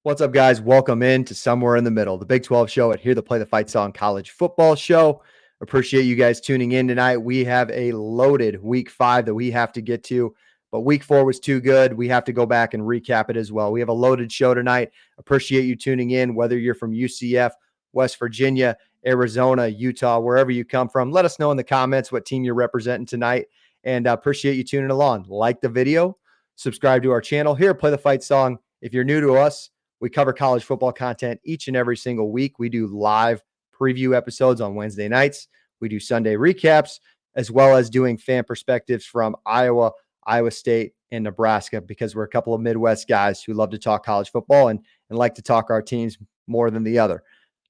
What's up, guys? Welcome in to Somewhere in the Middle, the Big 12 show at Here to Play the Fight Song College Football Show. Appreciate you guys tuning in tonight. We have a loaded week 5 that we have to get to, but week 4 was too good. We have to go back and recap it as well. We have a loaded show tonight. Appreciate you tuning in, whether you're from UCF, West Virginia, Arizona, Utah, wherever you come from. Let us know in the comments what team you're representing tonight, and appreciate you tuning along. Like the video, subscribe to our channel here, Play the Fight Song. If you're new to us, we cover college football content each and every single week. We do live preview episodes on Wednesday nights. We do Sunday recaps, as well as doing fan perspectives from Iowa, Iowa State, and Nebraska, because we're a couple of Midwest guys who love to talk college football and like to talk our teams more than the other.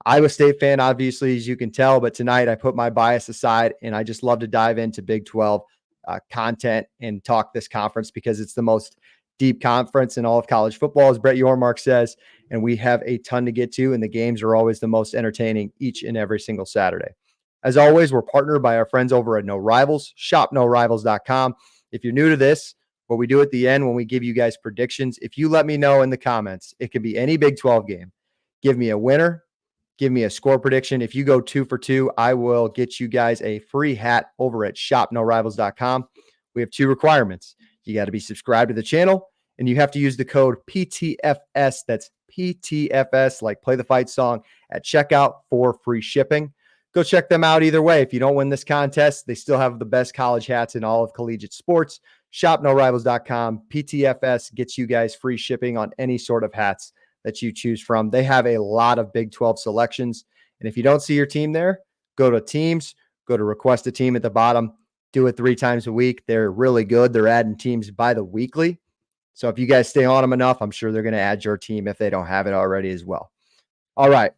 Iowa State fan, obviously, as you can tell, but tonight I put my bias aside and I just love to dive into Big 12 content and talk this conference because it's the most deep conference in all of college football, as Brett Yormark says, and we have a ton to get to, and the games are always the most entertaining each and every single Saturday. As always, we're partnered by our friends over at No Rivals, shopnorivals.com. If you're new to this, what we do at the end when we give you guys predictions, if you let me know in the comments, it could be any Big 12 game. Give me a winner, give me a score prediction. If you go 2 for 2, I will get you guys a free hat over at shopnorivals.com. We have 2 requirements. You got to be subscribed to the channel, and you have to use the code PTFS. That's PTFS, like Play the Fight Song, at checkout for free shipping. Go check them out either way. If you don't win this contest, they still have the best college hats in all of collegiate sports. ShopNoRivals.com. PTFS gets you guys free shipping on any sort of hats that you choose from. They have a lot of Big 12 selections. And if you don't see your team there, go to teams, go to request a team at the bottom. Do it 3 times a week. They're really good. They're adding teams by the weekly. So if you guys stay on them enough, I'm sure they're going to add your team if they don't have it already as well. All right.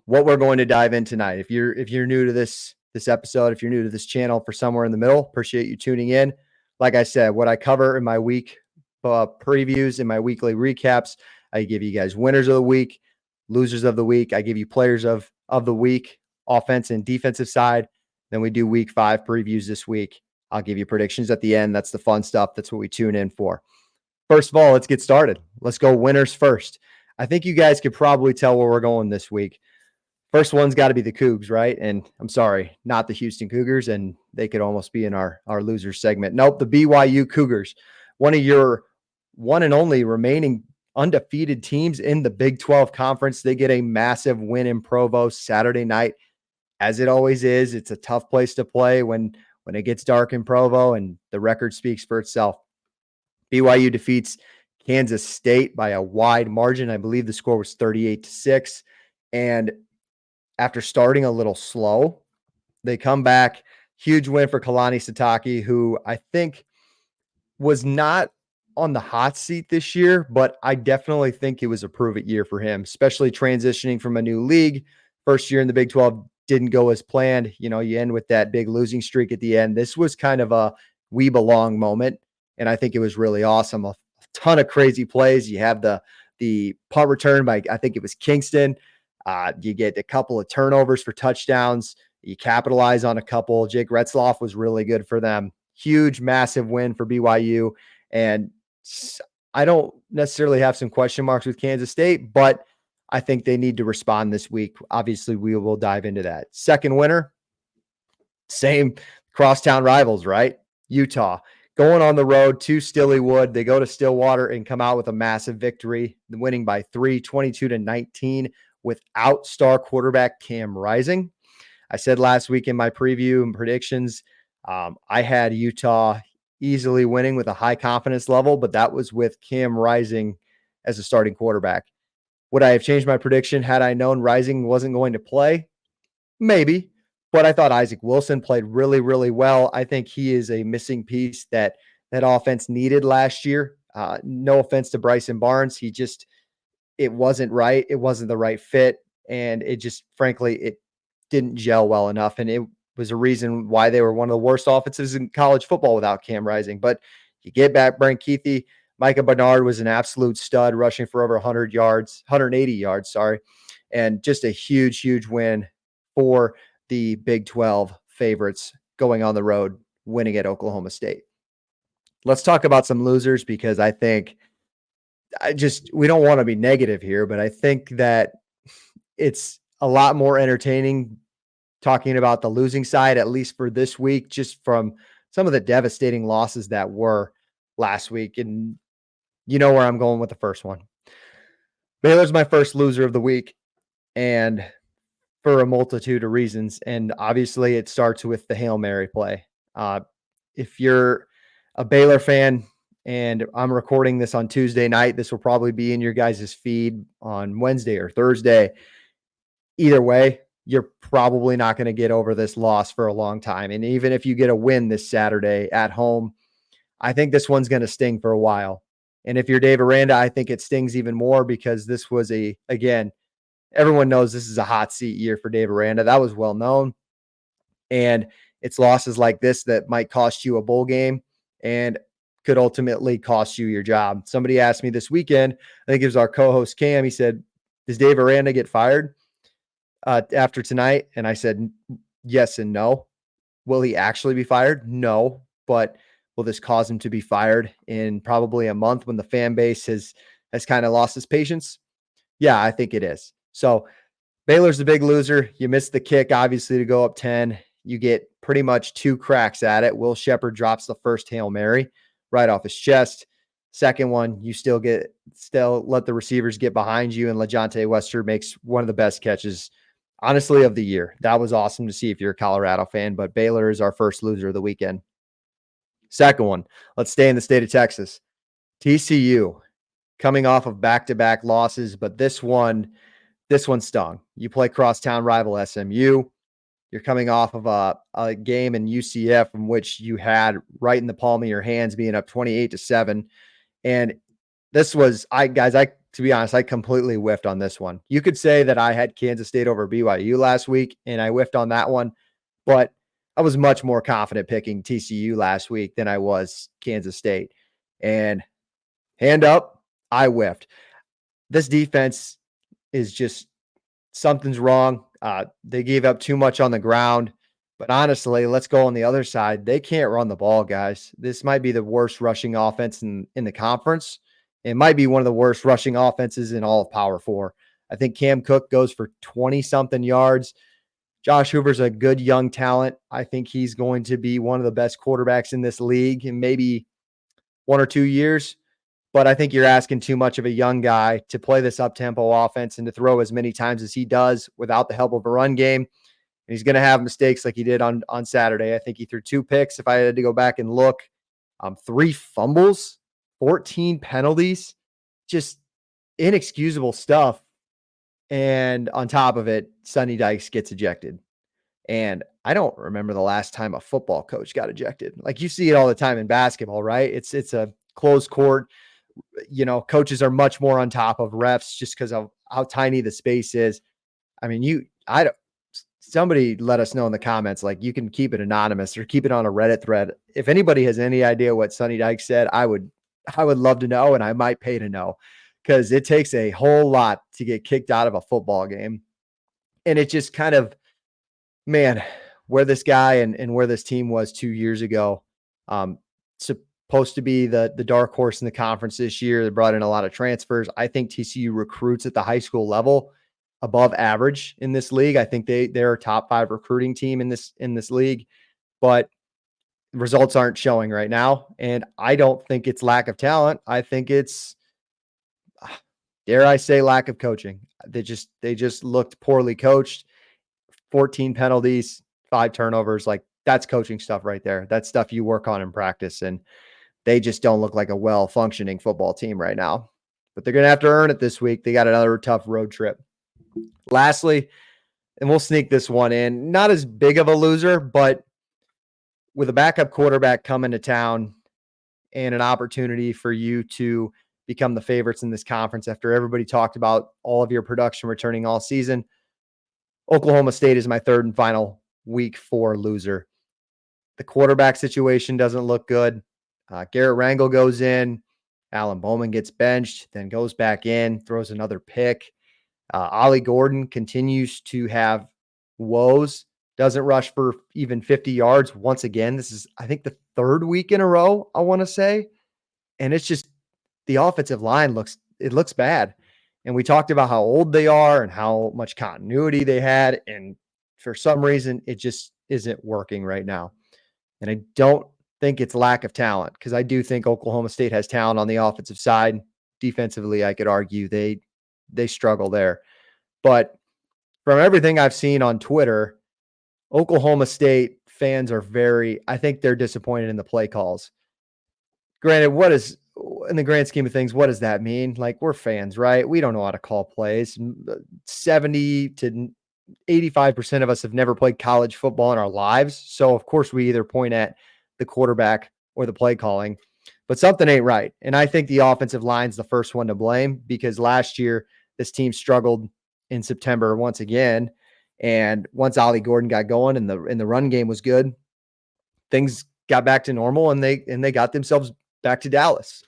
What we're going to dive in tonight. If you're new to this episode, if you're new to this channel for Somewhere in the Middle, appreciate you tuning in. Like I said, what I cover in my week previews, in my weekly recaps, I give you guys winners of the week, losers of the week. I give you players of the week, offense and defensive side. Then we do week 5 previews this week. I'll give you predictions at the end. That's the fun stuff. That's what we tune in for. First of all, let's get started. Let's go winners first. I think you guys could probably tell where we're going this week. First one's got to be the Cougs, right? And I'm sorry, not the Houston Cougars, and they could almost be in our losers segment. Nope, the BYU Cougars, one of your one and only remaining undefeated teams in the Big 12 conference. They get a massive win in Provo Saturday night. As it always is, it's a tough place to play when it gets dark in Provo, and the record speaks for itself. BYU defeats Kansas State by a wide margin. I believe the score was 38-6. And after starting a little slow, they come back. Huge win for Kalani Sitake, who I think was not on the hot seat this year, but I definitely think it was a prove-it year for him, especially transitioning from a new league. First year in the Big 12 didn't go as planned. You know, you end with that big losing streak at the end. This was kind of a we belong moment, and I think it was really awesome. A ton of crazy plays. You have the punt return by, I think it was Kingston. You get a couple of turnovers for touchdowns. You capitalize on a couple. Jake Retzloff was really good for them. Huge, massive win for BYU. And I don't necessarily have some question marks with Kansas State, but I think they need to respond this week. Obviously, we will dive into that. Second winner, same crosstown rivals, right? Utah going on the road to Stillywood. They go to Stillwater and come out with a massive victory, winning by 3, 22-19 without star quarterback Cam Rising. I said last week in my preview and predictions, I had Utah easily winning with a high confidence level, but that was with Cam Rising as a starting quarterback. Would I have changed my prediction had I known Rising wasn't going to play? Maybe, but I thought Isaac Wilson played really, really well. I think he is a missing piece that offense needed last year. No offense to Bryson Barnes. It wasn't right. It wasn't the right fit. And it just, frankly, it didn't gel well enough. And it was a reason why they were one of the worst offenses in college football without Cam Rising. But you get back Brent Keithy. Micah Bernard was an absolute stud, rushing for over 180 yards, sorry. And just a huge, huge win for the Big 12 favorites going on the road, winning at Oklahoma State. Let's talk about some losers, because I think we don't want to be negative here, but I think that it's a lot more entertaining talking about the losing side, at least for this week, just from some of the devastating losses that were last week. And you know where I'm going with the first one. Baylor's my first loser of the week, and for a multitude of reasons. And obviously, it starts with the Hail Mary play. If you're a Baylor fan, and I'm recording this on Tuesday night, this will probably be in your guys' feed on Wednesday or Thursday. Either way, you're probably not going to get over this loss for a long time. And even if you get a win this Saturday at home, I think this one's going to sting for a while. And if you're Dave Aranda, I think it stings even more because this was again, everyone knows this is a hot seat year for Dave Aranda. That was well known. And it's losses like this that might cost you a bowl game and could ultimately cost you your job. Somebody asked me this weekend, I think it was our co-host Cam, he said, does Dave Aranda get fired after tonight? And I said, yes and no. Will he actually be fired? No. But will this cause him to be fired in probably a month when the fan base has kind of lost his patience? Yeah, I think it is. So Baylor's the big loser. You missed the kick, obviously, to go up 10. You get pretty much 2 cracks at it. Will Sheppard drops the first Hail Mary right off his chest. Second one, you still let the receivers get behind you, and LeJontay Wester makes one of the best catches, honestly, of the year. That was awesome to see if you're a Colorado fan, but Baylor is our first loser of the weekend. Second one, let's stay in the state of Texas. TCU, coming off of back-to-back losses, but this one stung. You play crosstown rival SMU. You're coming off of a game in UCF from which you had right in the palm of your hands, being up 28-7. And this was, to be honest, I completely whiffed on this one. You could say that I had Kansas State over BYU last week, and I whiffed on that one, but I was much more confident picking TCU last week than I was Kansas State. And hand up, I whiffed. This defense is just, something's wrong. They gave up too much on the ground. But honestly, let's go on the other side. They can't run the ball, guys. This might be the worst rushing offense in the conference. It might be one of the worst rushing offenses in all of Power 4. I think Cam Cook goes for 20-something yards. Josh Hoover's a good young talent. I think he's going to be one of the best quarterbacks in this league in maybe 1 or 2 years. But I think you're asking too much of a young guy to play this up-tempo offense and to throw as many times as he does without the help of a run game. And he's going to have mistakes like he did on Saturday. I think he threw 2 picks. If I had to go back and look, 3 fumbles, 14 penalties, just inexcusable stuff. And on top of it, Sonny Dykes gets ejected. And I don't remember the last time a football coach got ejected. Like, you see it all the time in basketball, right? It's a closed court. You know, coaches are much more on top of refs just because of how tiny the space is. I mean, somebody let us know in the comments, like, you can keep it anonymous or keep it on a Reddit thread. If anybody has any idea what Sonny Dykes said, I would love to know, and I might pay to know, because it takes a whole lot to get kicked out of a football game. And it just kind of, man, where this guy and where this team was 2 years ago, supposed to be the dark horse in the conference this year. They brought in a lot of transfers. I think TCU recruits at the high school level above average in this league. I think they're a top 5 recruiting team in this league, but results aren't showing right now. And I don't think it's lack of talent. I think it's, dare I say, lack of coaching. They just looked poorly coached. 14 penalties, 5 turnovers. Like, that's coaching stuff right there. That's stuff you work on in practice. And they just don't look like a well-functioning football team right now. But they're going to have to earn it this week. They got another tough road trip. Lastly, and we'll sneak this one in, not as big of a loser, but with a backup quarterback coming to town and an opportunity for you to become the favorites in this conference after everybody talked about all of your production returning all season, Oklahoma State is my third and final week 4 loser. The quarterback situation doesn't look good. Garrett Rangel goes in. Alan Bowman gets benched, then goes back in, throws another pick. Ollie Gordon continues to have woes, doesn't rush for even 50 yards. Once again, this is, I think, the 3rd week in a row, I want to say. And it's just, the offensive line looks it looks bad. And we talked about how old they are and how much continuity they had. And for some reason, it just isn't working right now. And I don't think it's lack of talent because I do think Oklahoma State has talent on the offensive side. Defensively, I could argue they struggle there. But from everything I've seen on Twitter, Oklahoma State fans are I think they're disappointed in the play calls. Granted, in the grand scheme of things, what does that mean? Like, we're fans, right? We don't know how to call plays. 70 to 85% of us have never played college football in our lives. So, of course, we either point at the quarterback or the play calling, but something ain't right. And I think the offensive line's the first one to blame because last year this team struggled in September once again. And once Ollie Gordon got going and the run game was good, things got back to normal and they got themselves back to Dallas.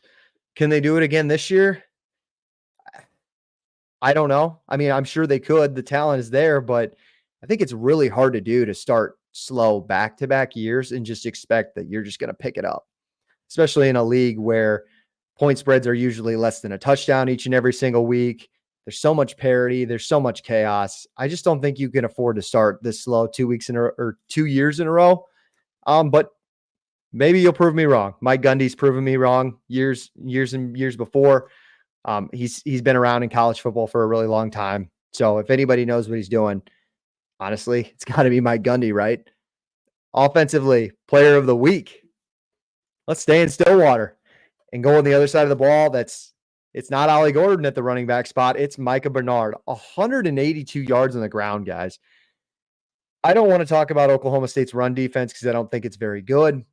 Can they do it again this year? I don't know. I mean, I'm sure they could. The talent is there, but I think it's really hard to do to start slow back-to-back years and just expect that you're just going to pick it up, especially in a league where point spreads are usually less than a touchdown each and every single week. There's so much parity. There's so much chaos. I just don't think you can afford to start this slow 2 weeks or 2 years in a row. But maybe you'll prove me wrong. Mike Gundy's proven me wrong years and years before. He's been around in college football for a really long time. So if anybody knows what he's doing, honestly, it's got to be Mike Gundy, right? Offensively, player of the week. Let's stay in Stillwater and go on the other side of the ball. It's not Ollie Gordon at the running back spot. It's Micah Bernard, 182 yards on the ground, guys. I don't want to talk about Oklahoma State's run defense because I don't think it's very good,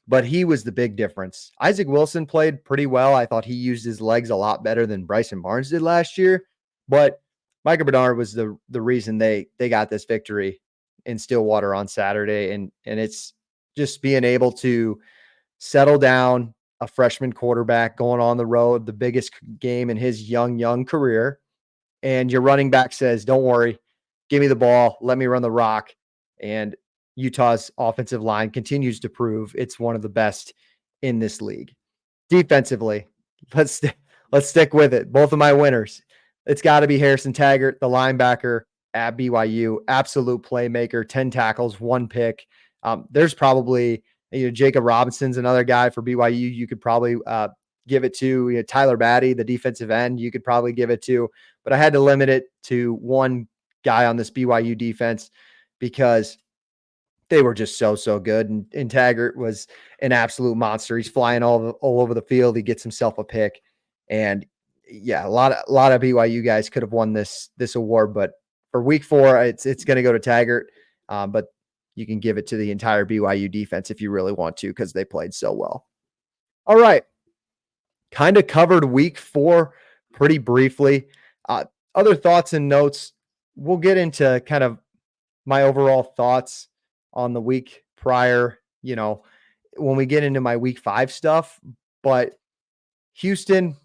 but he was the big difference. Isaac Wilson played pretty well. I thought he used his legs a lot better than Bryson Barnes did last year, but Micah Bernard was the reason they got this victory in Stillwater on Saturday. And it's just being able to settle down a freshman quarterback going on the road, the biggest game in his young career. And your running back says, don't worry, give me the ball, let me run the rock. And Utah's offensive line continues to prove it's one of the best in this league. Defensively, let's stick with it. Both of my winners. It's got to be Harrison Taggart, the linebacker at BYU, absolute playmaker, 10 tackles, 1 pick. There's probably Jacob Robinson's another guy for BYU. You could probably give it to Tyler Batty, the defensive end. You could probably give it to, but I had to limit it to one guy on this BYU defense because they were just so good. And Taggart was an absolute monster. He's flying all over the field. He gets himself a pick. And yeah, a lot of BYU guys could have won this award, but for week 4, it's going to go to Taggart. But you can give it to the entire BYU defense if you really want to, because they played so well. All right. Kind of covered week 4 pretty briefly. Other thoughts and notes. We'll get into kind of my overall thoughts on the week prior, when we get into my week 5 stuff. But Houston,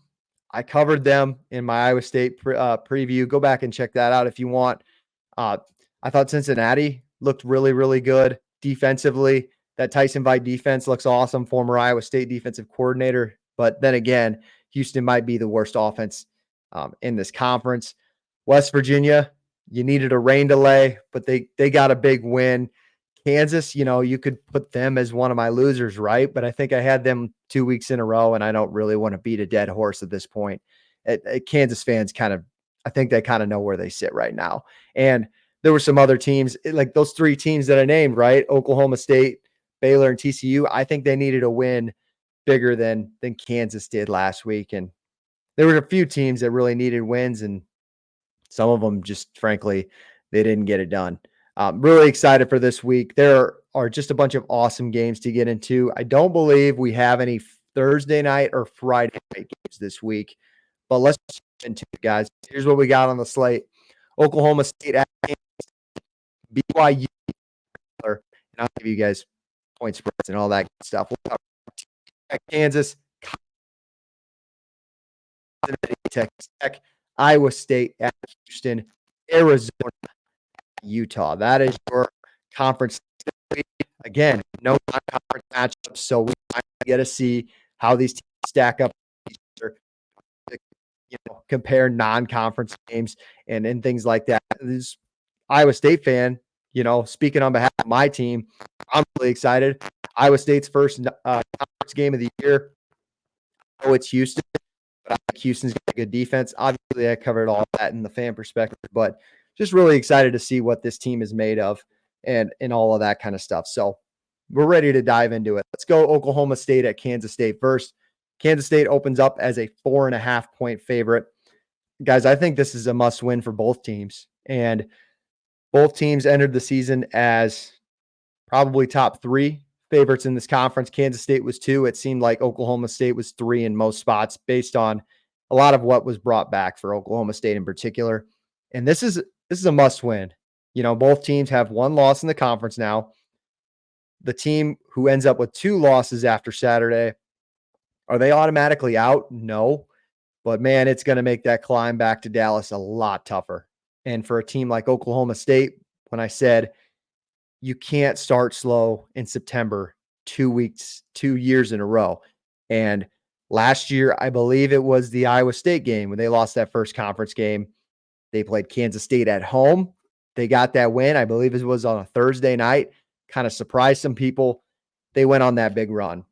I covered them in my Iowa State preview. Go back and check that out if you want. I thought Cincinnati looked really, really good defensively. That Tyson Vite defense looks awesome. Former Iowa State defensive coordinator. But then again, Houston might be the worst offense in this conference. West Virginia, you needed a rain delay, but they got a big win. Kansas, you could put them as one of my losers, right? But I think I had them 2 weeks in a row, and I don't really want to beat a dead horse at this point. Kansas fans I think they kind of know where they sit right now. And there were some other teams, like those 3 teams that I named, right? Oklahoma State, Baylor, and TCU. I think they needed a win bigger than Kansas did last week. And there were a few teams that really needed wins, and some of them just, frankly, they didn't get it done. Really excited for this week. There are just a bunch of awesome games to get into. I don't believe we have any Thursday night or Friday night games this week, but let's get into it, guys. Here's what we got on the slate. Oklahoma State at BYU, and I'll give you guys point spreads and all that stuff. We'll at Kansas, Texas Tech, Iowa State at Houston, Arizona, Utah. That is your conference. Again, no non-conference matchups, so we might get to see how these teams stack up. compare non-conference games and things like that. This Iowa State fan, speaking on behalf of my team, I'm really excited. Iowa State's first conference game of the year. Oh, it's Houston. But I think Houston's got a good defense. Obviously, I covered all that in the fan perspective, but just really excited to see what this team is made of and all of that kind of stuff. So we're ready to dive into it. Let's go Oklahoma State at Kansas State first. Kansas State opens up as a 4.5-point favorite. Guys, I think this is a must win for both teams. And both teams entered the season as probably top 3 favorites in this conference. Kansas State was 2. It seemed like Oklahoma State was 3 in most spots based on a lot of what was brought back for Oklahoma State in particular. And this is a must win. Both teams have 1 loss in the conference now. The team who ends up with 2 losses after Saturday, are they automatically out? No. But man, it's going to make that climb back to Dallas a lot tougher. And for a team like Oklahoma State, when I said you can't start slow in September 2 years in a row. And last year, I believe it was the Iowa State game when they lost that first conference game. They played Kansas State at home. They got that win. I believe it was on a Thursday night. Kind of surprised some people. They went on that big run.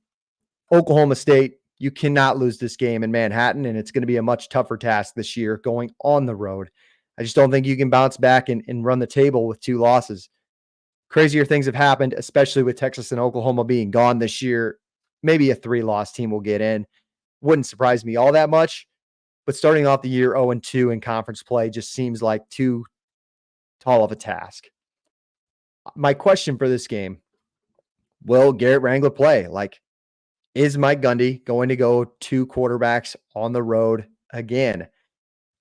Oklahoma State, you cannot lose this game in Manhattan, and it's going to be a much tougher task this year going on the road. I just don't think you can bounce back and run the table with 2 losses. Crazier things have happened, especially with Texas and Oklahoma being gone this year. Maybe a 3-loss team will get in. Wouldn't surprise me all that much, but starting off the year 0-2 in conference play just seems like too tall of a task. My question for this game, will Garrett Wrangler play? Is Mike Gundy going to go 2 quarterbacks on the road again?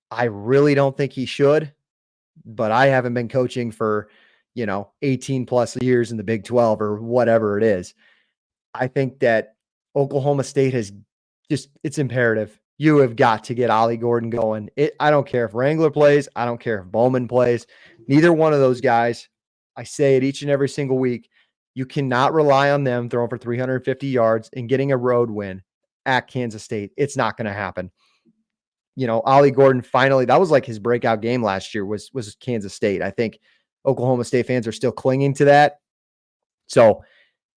I really don't think he should, but I haven't been coaching for 18 plus years in the Big 12 or whatever it is. I think that Oklahoma State it's imperative. You have got to get Ollie Gordon going. I don't care if Wrangler plays. I don't care if Bowman plays. Neither one of those guys, I say it each and every single week, you cannot rely on them throwing for 350 yards and getting a road win at Kansas State. It's not going to happen. Ollie Gordon finally, that was like his breakout game last year was Kansas State. I think Oklahoma State fans are still clinging to that. So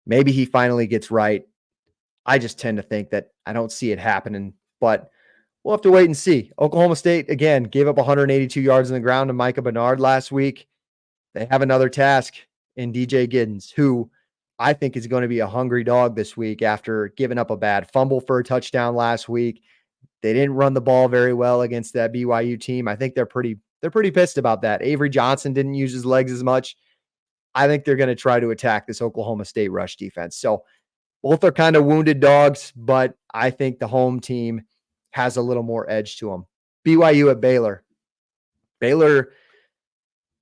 maybe he finally gets right. I just tend to think that I don't see it happening, but we'll have to wait and see. Oklahoma State, again, gave up 182 yards on the ground to Micah Bernard last week. They have another task in DJ Giddens, who I think is going to be a hungry dog this week after giving up a bad fumble for a touchdown last week. They didn't run the ball very well against that BYU team. I think they're pretty pissed about that. Avery Johnson didn't use his legs as much. I think they're going to try to attack this Oklahoma State rush defense. So both are kind of wounded dogs, but I think the home team has a little more edge to them. BYU at Baylor. Baylor,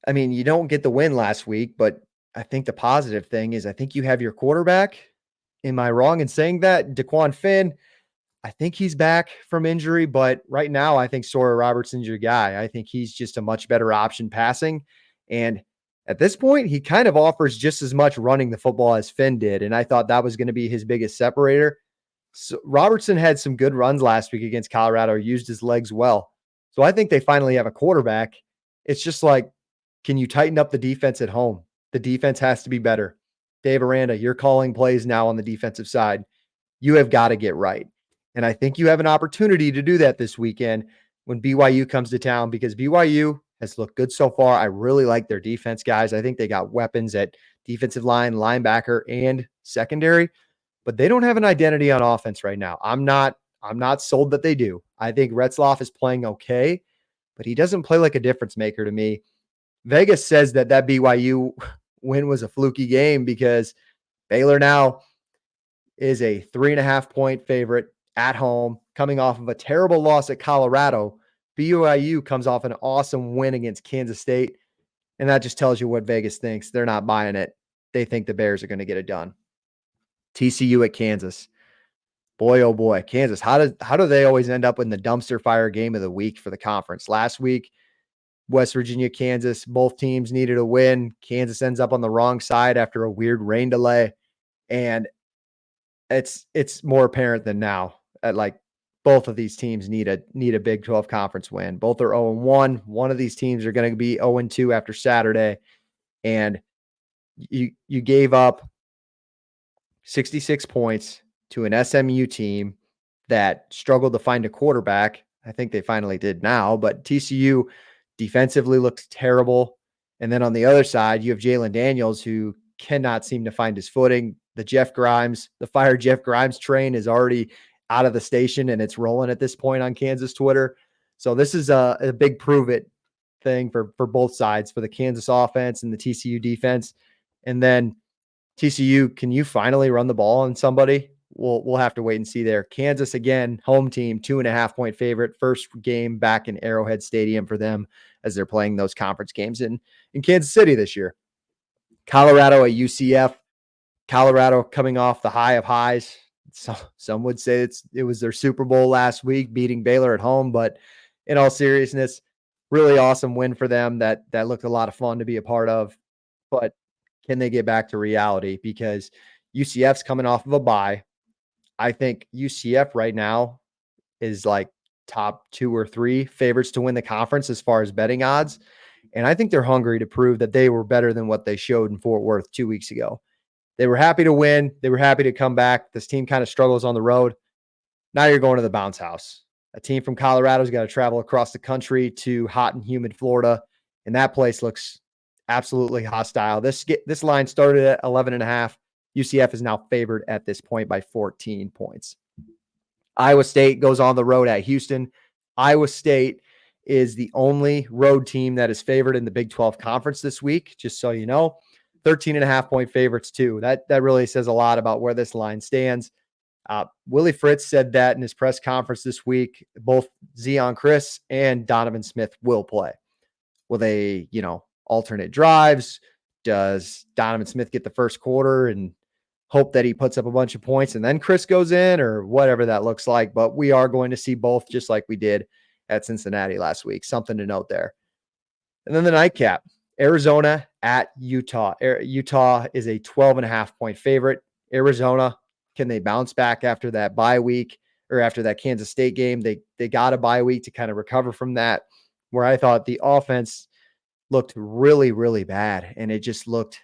I mean, you don't get the win last week, but I think the positive thing is I think you have your quarterback. Am I wrong in saying that? DeQuan Finn, I think he's back from injury, but right now I think Sawyer Robertson's your guy. I think he's just a much better option passing. And at this point, he kind of offers just as much running the football as Finn did. And I thought that was going to be his biggest separator. So Robertson had some good runs last week against Colorado, used his legs well. So I think they finally have a quarterback. It's just like, can you tighten up the defense at home? The defense has to be better. Dave Aranda, you're calling plays now on the defensive side. You have got to get right. And I think you have an opportunity to do that this weekend when BYU comes to town, because BYU has looked good so far. I really like their defense, guys. I think they got weapons at defensive line, linebacker, and secondary, but they don't have an identity on offense right now. I'm not sold that they do. I think Retzloff is playing okay, but he doesn't play like a difference maker to me. Vegas says that BYU win was a fluky game because Baylor now is a 3.5-point favorite at home, coming off of a terrible loss at Colorado. BYU comes off an awesome win against Kansas State, and that just tells you what Vegas thinks. They're not buying it. They think the Bears are going to get it done. TCU at Kansas. Boy, oh boy, Kansas. How do they always end up in the dumpster fire game of the week for the conference? Last week, West Virginia, Kansas, both teams needed a win. Kansas ends up on the wrong side after a weird rain delay, and it's more apparent than now. both of these teams need a Big 12 conference win. Both are 0-1. One of these teams are going to be 0-2 after Saturday. And you gave up 66 points to an SMU team that struggled to find a quarterback. I think they finally did now, but TCU defensively looked terrible. And then on the other side, you have Jalen Daniels, who cannot seem to find his footing. The fire Jeff Grimes train is already out of the station and it's rolling at this point on Kansas Twitter. So this is a big prove it thing for both sides, for the Kansas offense and the TCU defense. And then TCU, can you finally run the ball on somebody? We'll have to wait and see there. Kansas, again, home team, 2.5-point favorite. First game back in Arrowhead Stadium for them as they're playing those conference games in Kansas City this year. Colorado at UCF. Colorado coming off the high of highs. So, some would say it was their Super Bowl last week, beating Baylor at home. But in all seriousness, really awesome win for them. That looked a lot of fun to be a part of. But can they get back to reality? Because UCF's coming off of a bye. I think UCF right now is like top 2 or 3 favorites to win the conference as far as betting odds. And I think they're hungry to prove that they were better than what they showed in Fort Worth 2 weeks ago. They were happy to win. They were happy to come back. This team kind of struggles on the road. Now you're going to the bounce house. A team from Colorado's got to travel across the country to hot and humid Florida. And that place looks absolutely hostile. This line started at 11.5. UCF is now favored at this point by 14 points. Iowa State goes on the road at Houston. Iowa State is the only road team that is favored in the Big 12 conference this week, just so you know. 13.5-point favorites too. That really says a lot about where this line stands. Willie Fritz said that in his press conference this week. Both Zeon Chriss and Donovan Smith will play. Will they, alternate drives? Does Donovan Smith get the first quarter and hope that he puts up a bunch of points and then Chris goes in, or whatever that looks like? But we are going to see both, just like we did at Cincinnati last week. Something to note there. And then the nightcap, Arizona at Utah. Utah is a 12.5-point favorite. Arizona, can they bounce back after that bye week, or after that Kansas State game? They got a bye week to kind of recover from that, where I thought the offense looked really, really bad. And it just looked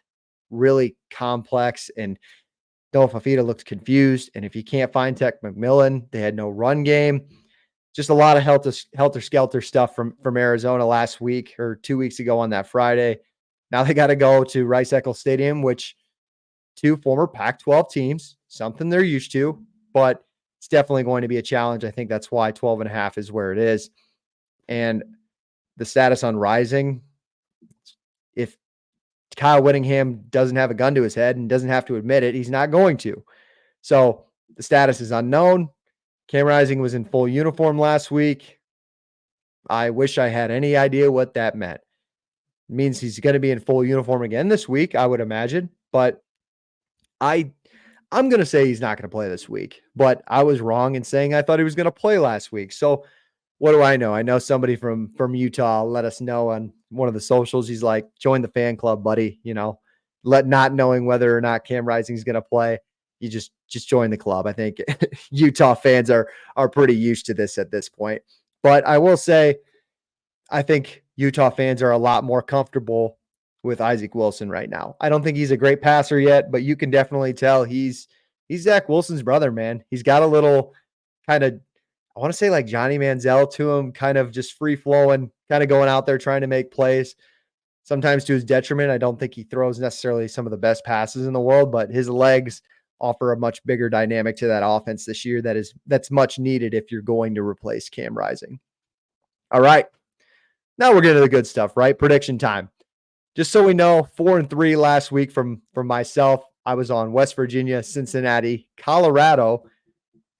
really complex. And Noah Fafita looked confused. And if you can't find Tech McMillan, they had no run game. Just a lot of helter-skelter stuff from Arizona last week, or 2 weeks ago on that Friday. Now they got to go to Rice-Eccles Stadium, which 2 former Pac-12 teams, something they're used to, but it's definitely going to be a challenge. I think that's why 12.5 is where it is. And the status on Rising, if Kyle Whittingham doesn't have a gun to his head and doesn't have to admit it, he's not going to. So the status is unknown. Cam Rising was in full uniform last week. I wish I had any idea what that meant. It means he's going to be in full uniform again this week, I would imagine. But I'm going to say he's not going to play this week. But I was wrong in saying I thought he was going to play last week. So what do I know? I know somebody from Utah let us know on one of the socials. He's like, join the fan club, buddy. Not knowing whether or not Cam Rising is going to play. You just join the club. I think Utah fans are pretty used to this at this point. But I will say, I think Utah fans are a lot more comfortable with Isaac Wilson right now. I don't think he's a great passer yet, but you can definitely tell he's Zach Wilson's brother, man. He's got a little kind of, I want to say like Johnny Manziel to him, kind of just free flowing, kind of going out there trying to make plays. Sometimes to his detriment. I don't think he throws necessarily some of the best passes in the world, but his legs offer a much bigger dynamic to that offense this year that's much needed if you're going to replace Cam Rising. All right. Now we're getting to the good stuff, right? Prediction time. Just so we know, 4-3 last week from myself. I was on West Virginia, Cincinnati, Colorado.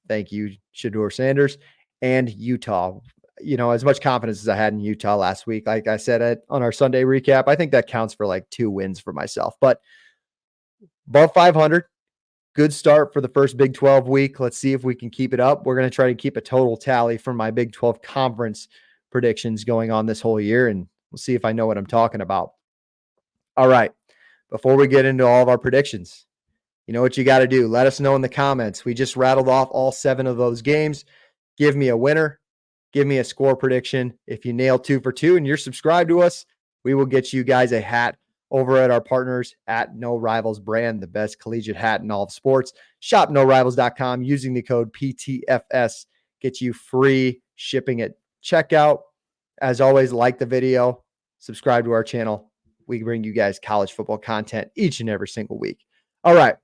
Thank you, Shedeur Sanders, and Utah. As much confidence as I had in Utah last week, like I said on our Sunday recap, I think that counts for like 2 wins for myself. But above 500, good start for the first Big 12 week. Let's see if we can keep it up. We're going to try to keep a total tally for my Big 12 conference predictions going on this whole year, and we'll see if I know what I'm talking about. All right. Before we get into all of our predictions, you know what you got to do. Let us know in the comments. We just rattled off all 7 of those games. Give me a winner. Give me a score prediction. If you nail 2 for 2 and you're subscribed to us, we will get you guys a hat over at our partners at No Rivals brand, the best collegiate hat in all of sports. Shop norivals.com using the code PTFS. Get you free shipping at checkout. As always, like the video, subscribe to our channel. We bring you guys college football content each and every single week. All right,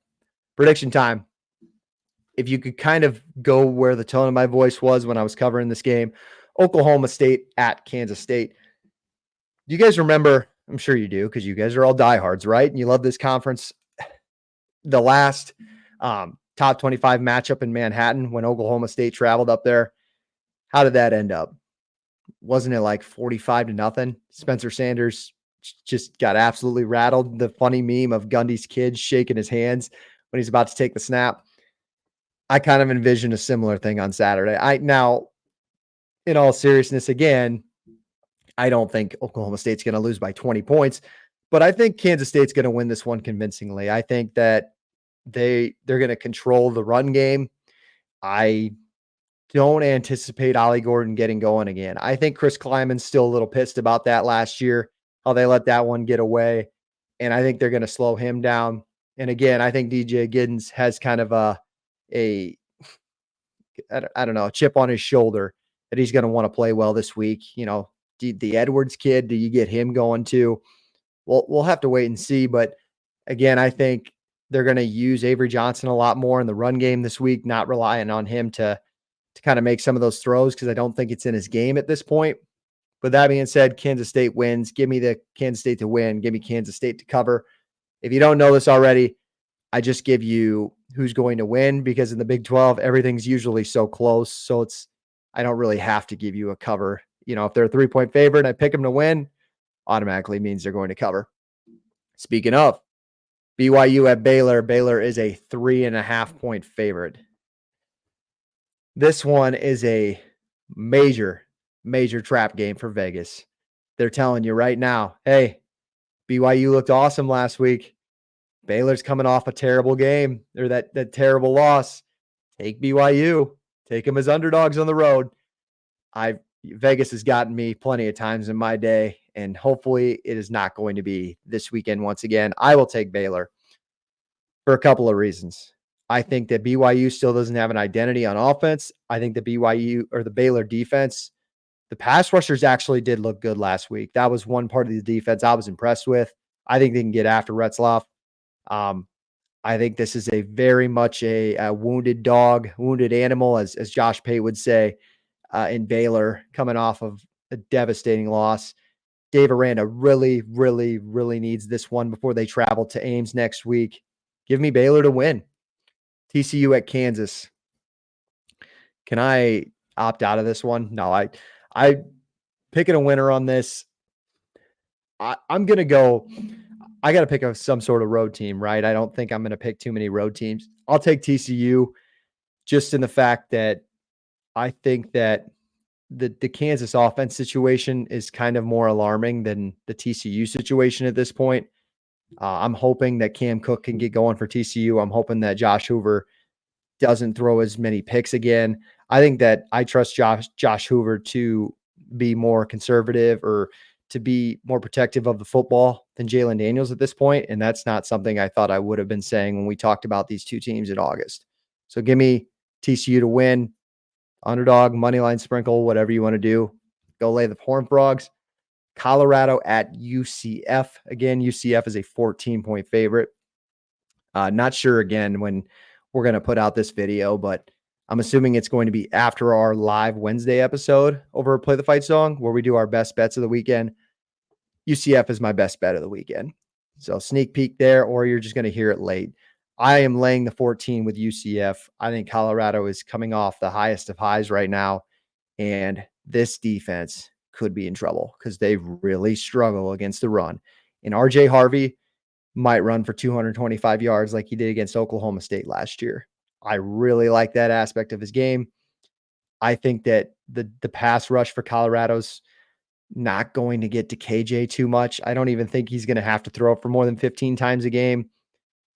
prediction time. If you could kind of go where the tone of my voice was when I was covering this game, Oklahoma State at Kansas State. Do you guys remember? I'm sure you do because you guys are all diehards, right? And you love this conference. The last top 25 matchup in Manhattan when Oklahoma State traveled up there. How did that end up? Wasn't it like 45-0? Spencer Sanders just got absolutely rattled. The funny meme of Gundy's kid shaking his hands when he's about to take the snap. I kind of envision a similar thing on Saturday. Now, in all seriousness, again, I don't think Oklahoma State's going to lose by 20 points, but I think Kansas State's going to win this one convincingly. I think that they're going to control the run game. I don't anticipate Ollie Gordon getting going again. I think Chris Kleiman's still a little pissed about that last year, how they let that one get away, and I think they're going to slow him down. And again, I think DJ Giddens has kind of a chip on his shoulder that he's going to want to play well this week. You know, the Edwards kid, do you get him going too? Well, we'll have to wait and see. But again, I think they're going to use Avery Johnson a lot more in the run game this week, not relying on him to kind of make some of those throws because I don't think it's in his game at this point. But that being said, Kansas State wins. Give me the Kansas State to win. Give me Kansas State to cover. If you don't know this already, I just give you who's going to win because in the Big 12, everything's usually so close. So I don't really have to give you a cover. You know, if they're a 3-point favorite and I pick them to win, automatically means they're going to cover. Speaking of, BYU at Baylor. Baylor is a 3.5-point favorite. This one is a major trap game for Vegas. They're telling you right now, hey, BYU looked awesome last week. Baylor's coming off a terrible game or that terrible loss. Take BYU. Take them as underdogs on the road. Vegas has gotten me plenty of times in my day, and hopefully it is not going to be this weekend once again. I will take Baylor for a couple of reasons. I think that BYU still doesn't have an identity on offense. I think the BYU or the Baylor defense, the pass rushers actually did look good last week. That was one part of the defense I was impressed with. I think they can get after Retzloff. I think this is a very much a wounded dog, wounded animal, as Josh Pate would say, in Baylor, coming off of a devastating loss. Dave Aranda really needs this one before they travel to Ames next week. Give me Baylor to win. TCU at Kansas. Can I opt out of this one? No, I picking a winner on this. I'm going to go. I got to pick some sort of road team, right? I don't think I'm going to pick too many road teams. I'll take TCU just in the fact that I think that the Kansas offense situation is kind of more alarming than the TCU situation at this point. I'm hoping that Cam Cook can get going for TCU. I'm hoping that Josh Hoover doesn't throw as many picks again. I think that I trust Josh Hoover to be more conservative or to be more protective of the football than Jalen Daniels at this point. And that's not something I thought I would have been saying when we talked about these two teams in August. So give me TCU to win. Underdog, moneyline sprinkle, whatever you want to do. Go lay the Horned Frogs. Colorado at UCF. Again, UCF is a 14-point favorite. Not sure again when we're going to put out this video, but I'm assuming it's going to be after our live Wednesday episode over Play the Fight Song, where we do our best bets of the weekend. UCF is my best bet of the weekend. So sneak peek there, or you're just going to hear it late. I am laying the 14 with UCF. I think Colorado is coming off the highest of highs right now, and this defense could be in trouble because they really struggle against the run. And RJ Harvey might run for 225 yards like he did against Oklahoma State last year. I really like that aspect of his game. I think that the pass rush for Colorado's not going to get to KJ too much. I don't even think he's going to have to throw for more than 15 times a game.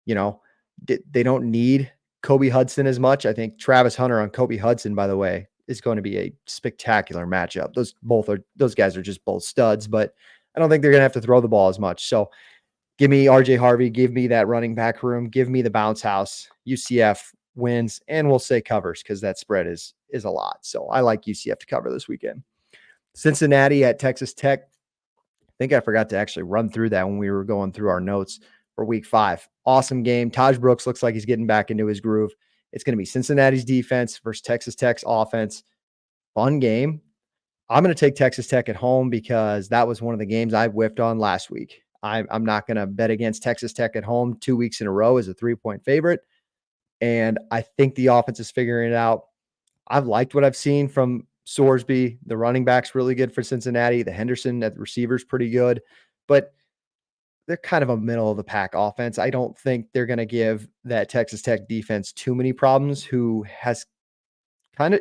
You know, they don't need Kobe Hudson as much. I think Travis Hunter on Kobe Hudson, by the way, is going to be a spectacular matchup. Those guys are just both studs, but I don't think they're going to have to throw the ball as much. So give me RJ Harvey, give me that running back room, give me the bounce house. UCF wins, and we'll say covers because that spread is a lot. So I like UCF to cover this weekend. Cincinnati at Texas Tech. I think I forgot to actually run through that when we were going through our notes for week 5. Awesome game. Taj Brooks looks like he's getting back into his groove. It's going to be Cincinnati's defense versus Texas Tech's offense. Fun game. I'm going to take Texas Tech at home because that was one of the games I whiffed on last week. I'm not going to bet against Texas Tech at home 2 weeks in a row as a 3-point favorite. And I think the offense is figuring it out. I've liked what I've seen from Sorsby. The running back's really good for Cincinnati. The Henderson at the receiver's pretty good, but they're kind of a middle of the pack offense. I don't think they're going to give that Texas Tech defense too many problems, who has kind of,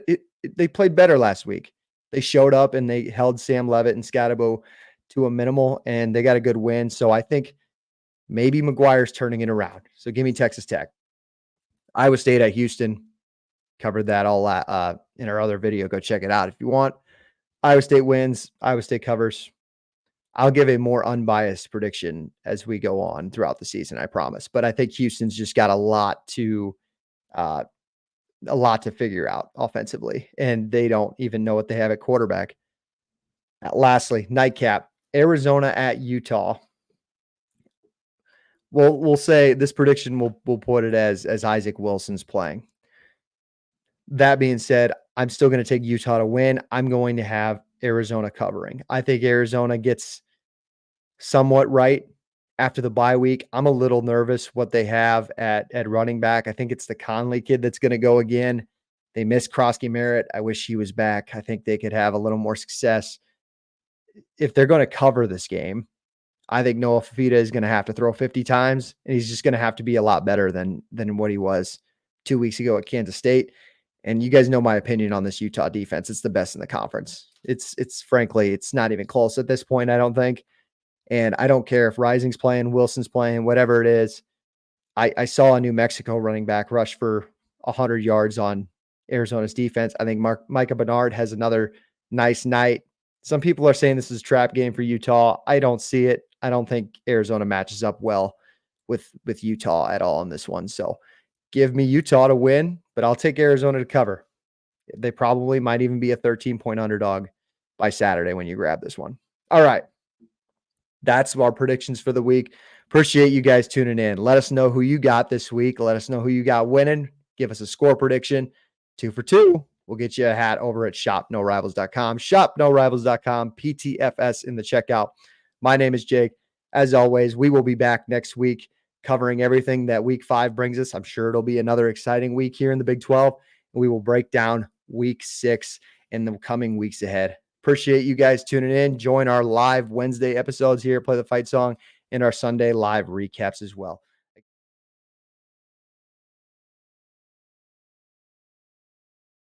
they played better last week. They showed up and they held Sam Levitt and Scatabo to a minimal, and they got a good win. So I think maybe McGuire's turning it around. So give me Texas Tech. Iowa State at Houston. Covered that all in our other video. Go check it out if you want. Iowa State wins. Iowa State covers. I'll give a more unbiased prediction as we go on throughout the season, I promise. But I think Houston's just got a lot to figure out offensively, and they don't even know what they have at quarterback. Lastly, nightcap, Arizona at Utah. We'll say this prediction, we'll put it as Isaac Wilson's playing. That being said, I'm still going to take Utah to win. I'm going to have Arizona covering. I think Arizona gets somewhat right after the bye week. I'm a little nervous what they have at running back. I think it's the Conley kid that's going to go again. They missed Krosky Merritt. I wish he was back. I think they could have a little more success. If they're going to cover this game, I think Noah Fafita is going to have to throw 50 times, and he's just going to have to be a lot better than what he was 2 weeks ago at Kansas State. And you guys know my opinion on this Utah defense. It's the best in the conference. It's frankly, it's not even close at this point, I don't think. And I don't care if Rising's playing, Wilson's playing, whatever it is. I saw a New Mexico running back rush for 100 yards on Arizona's defense. I think Micah Bernard has another nice night. Some people are saying this is a trap game for Utah. I don't see it. I don't think Arizona matches up well with Utah at all in this one. So give me Utah to win, but I'll take Arizona to cover. They probably might even be a 13-point underdog by Saturday when you grab this one. All right. That's our predictions for the week. Appreciate you guys tuning in. Let us know who you got this week. Let us know who you got winning. Give us a score prediction. 2 for 2. We'll get you a hat over at shopnorivals.com. Shopnorivals.com. PTFS in the checkout. My name is Jake. As always, we will be back next week covering everything that week 5 brings us. I'm sure it'll be another exciting week here in the Big 12. We will break down week 6 in the coming weeks ahead. Appreciate you guys tuning in. Join our live Wednesday episodes here, Play the Fight Song, and our Sunday live recaps as well.